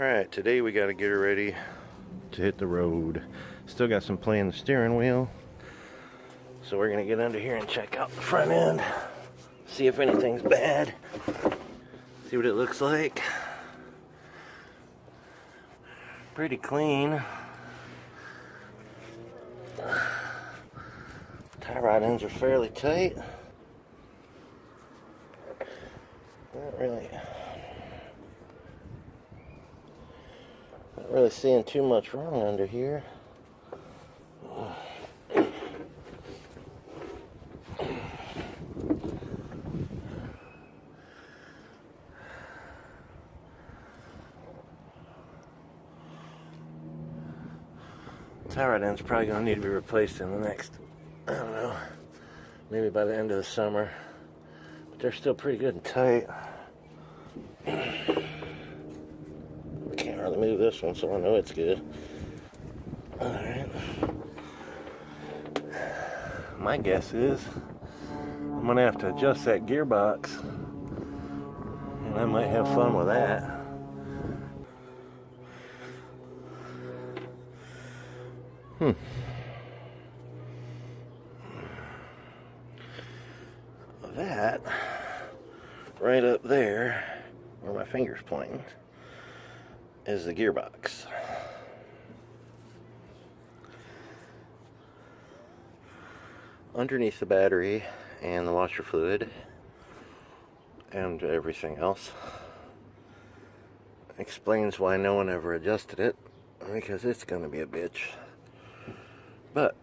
Alright, today we got to get her ready to hit the road. Still got some play in the steering wheel. So we're going to get under here and check out the front end. See if anything's bad. See what it looks like. Pretty clean. Tie rod ends are fairly tight. Not really seeing too much wrong under here. Tie rod end's probably going to need to be replaced in the next, I don't know, maybe by the end of the summer. But they're still pretty good and tight. Can't hardly move this one, so I know it's good. Alright. My guess is I'm going to have to adjust that gearbox. And I might have fun with that. That right up there, where my finger's pointing, is the gearbox. Underneath the battery and the washer fluid and everything else explains why no one ever adjusted it, because it's going to be a bitch. But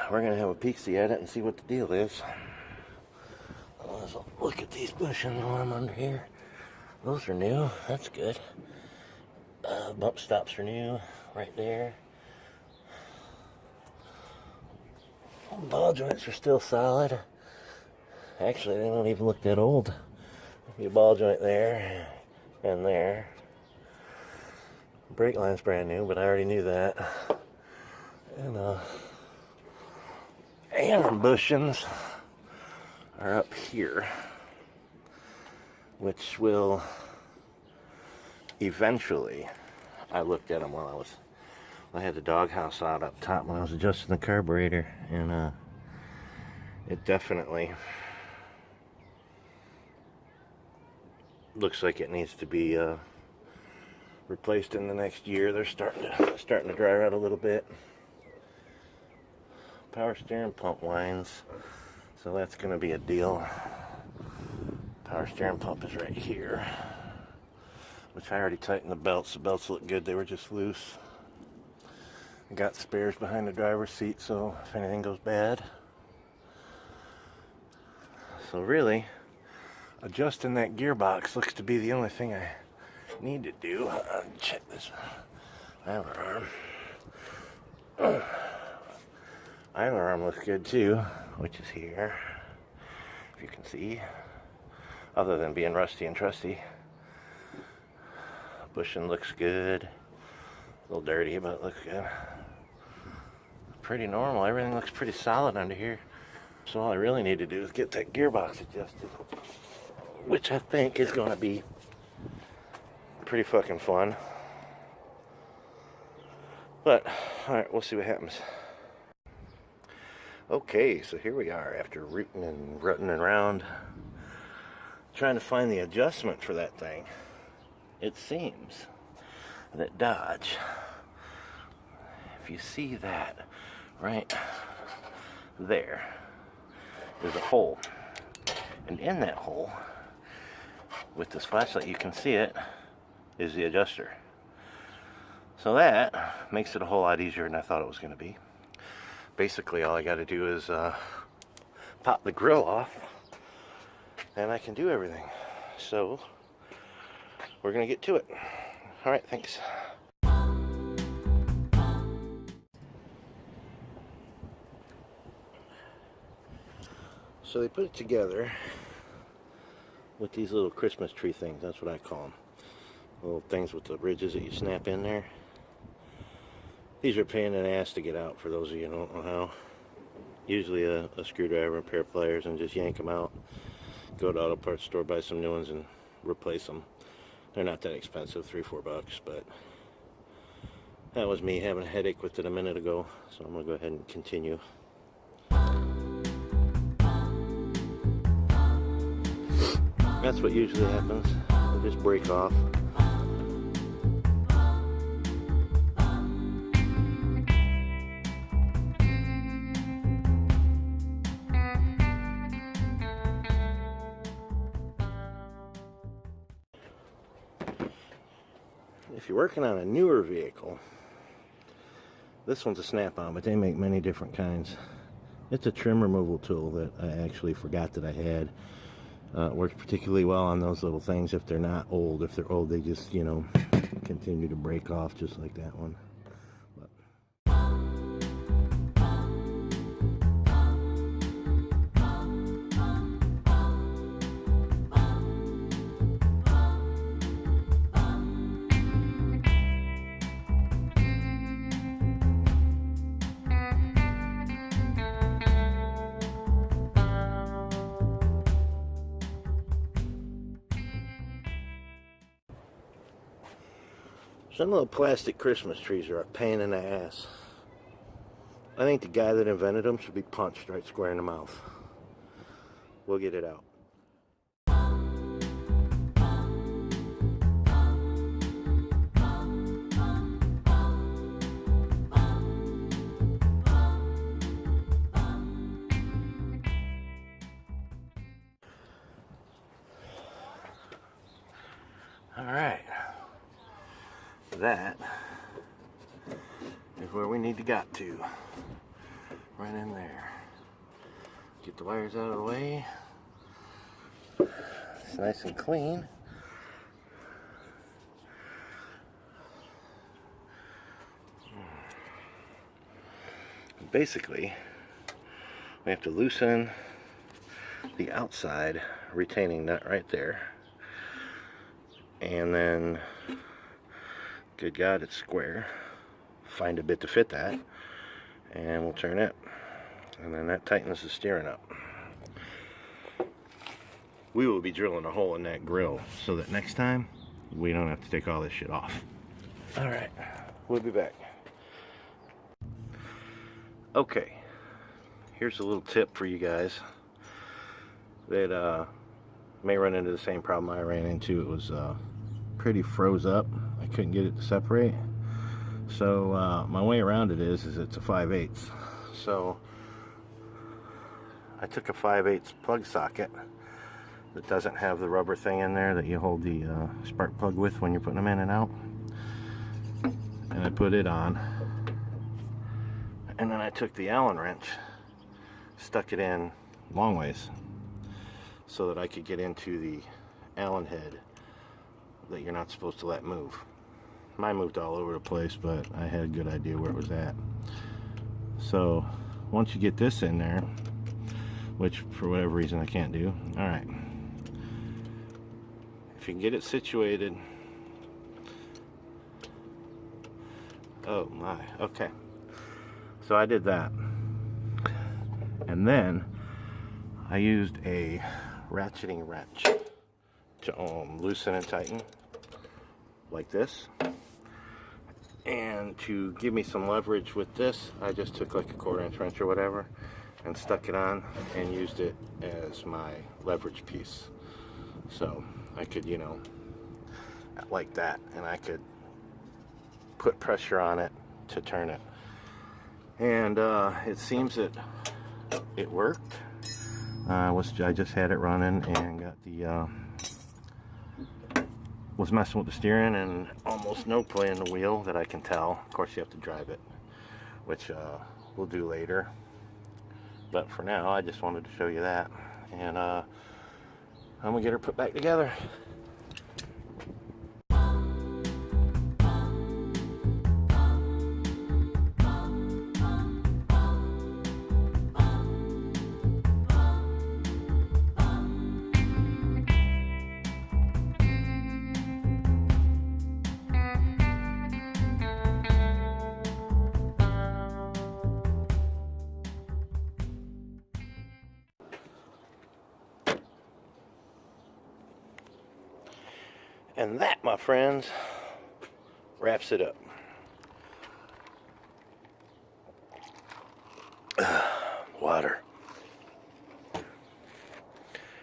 we're going to have a peek-see at it and see what the deal is. Let's look at these bushings while I'm under here. Those are new. That's good. Bump stops are new right there. Ball joints are still solid. Actually, they don't even look that old. Be a ball joint there and there. Brake line's brand new, but I already knew that. And bushings are up here, which will eventually, I looked at them while I had the doghouse out up top when I was adjusting the carburetor, and it definitely looks like it needs to be replaced in the next year. They're starting to dry out a little bit. Power steering pump winds, so that's going to be a deal. Power steering pump is right here, which I already tightened the belts. The belts look good, they were just loose. I got spares behind the driver's seat, so if anything goes bad. So really, adjusting that gearbox looks to be the only thing I need to do. Check this idler arm. Idler arm looks good too, which is here, if you can see, other than being rusty and trusty. Bushing looks good. A little dirty, but it looks good. Pretty normal. Everything looks pretty solid under here. So all I really need to do is get that gearbox adjusted, which I think is going to be pretty fucking fun. But, alright, we'll see what happens. Okay, so here we are after rooting and rutting around trying to find the adjustment for that thing. It seems that Dodge, if you see that right there, there's a hole, and in that hole, with this flashlight you can see it, is the adjuster. So that makes it a whole lot easier than I thought it was going to be. Basically all I got to do is pop the grill off and I can do everything. So we're gonna get to it. All right, thanks. So they put it together with these little Christmas tree things. That's what I call them. Little things with the ridges that you snap in there. These are a pain in the ass to get out, for those of you who don't know how. Usually a screwdriver and a pair of pliers and just yank them out. Go to auto parts store, buy some new ones and replace them. They're not that expensive, $3-4 bucks, but that was me having a headache with it a minute ago, so I'm gonna go ahead and continue. That's what usually happens. They just break off. If you're working on a newer vehicle, this one's a snap-on, but they make many different kinds. It's a trim removal tool that I actually forgot that I had. It works particularly well on those little things if they're not old. If they're old, they just, you know, continue to break off just like that one. Some little plastic Christmas trees are a pain in the ass. I think the guy that invented them should be punched right square in the mouth. We'll get it out. All right. That is where we need to get to. Right in there. Get the wires out of the way. It's nice and clean. Basically, we have to loosen the outside retaining nut right there. And then, good God, it's square. Find a bit to fit that, and we'll turn it. And then that tightens the steering up. We will be drilling a hole in that grill so that next time we don't have to take all this shit off. Alright, we'll be back. Okay, here's a little tip for you guys that may run into the same problem I ran into. It was pretty froze up. I couldn't get it to separate. So my way around it is it's a 5/8. So I took a 5/8 plug socket that doesn't have the rubber thing in there that you hold the spark plug with when you're putting them in and out. And I put it on. And then I took the Allen wrench, stuck it in long ways so that I could get into the Allen head that you're not supposed to let move. Mine moved all over the place, but I had a good idea where it was at. So once you get this in there, which for whatever reason I can't do, alright, if you can get it situated, oh my, okay, so I did that, and then I used a ratcheting wrench to loosen and tighten like this. And to give me some leverage with this, I just took like a 1/4 inch wrench or whatever and stuck it on and used it as my leverage piece. So I could, you know, like that, and I could put pressure on it to turn it. And it seems that it worked. I just had it running and got the was messing with the steering and almost no play in the wheel that I can tell. Of course you have to drive it, which we'll do later. But for now, I just wanted to show you that. And I'm gonna get her put back together. And that, my friends, wraps it up. Water.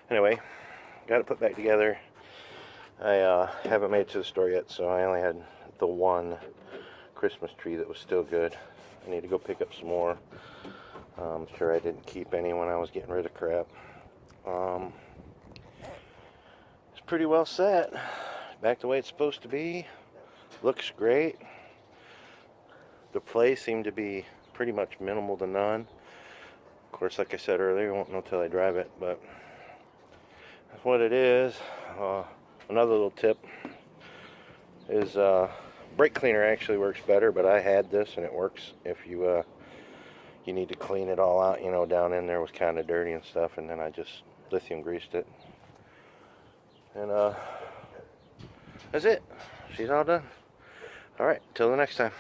Anyway, got it put back together. I haven't made it to the store yet, so I only had the one Christmas tree that was still good. I need to go pick up some more. I'm sure I didn't keep any when I was getting rid of crap. It's pretty well set. Back the way it's supposed to be. Looks great. The play seemed to be pretty much minimal to none. Of course, like I said earlier, I won't know till I drive it, but that's what it is. Another little tip is brake cleaner actually works better, but I had this and it works if you you need to clean it all out. You know, down in there was kind of dirty and stuff, and then I just lithium greased it. And that's it. She's all done. All right, till the next time.